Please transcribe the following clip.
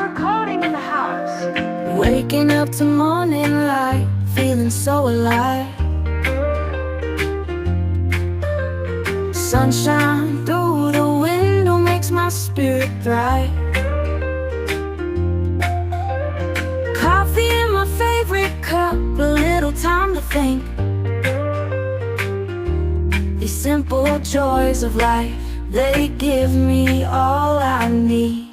Recording in the house. Waking up to morning light, feeling so alive. Sunshine through the window makes my spirit bright. Coffee in my favorite cup, a little time to think. These simple joys of life, they give me all I need.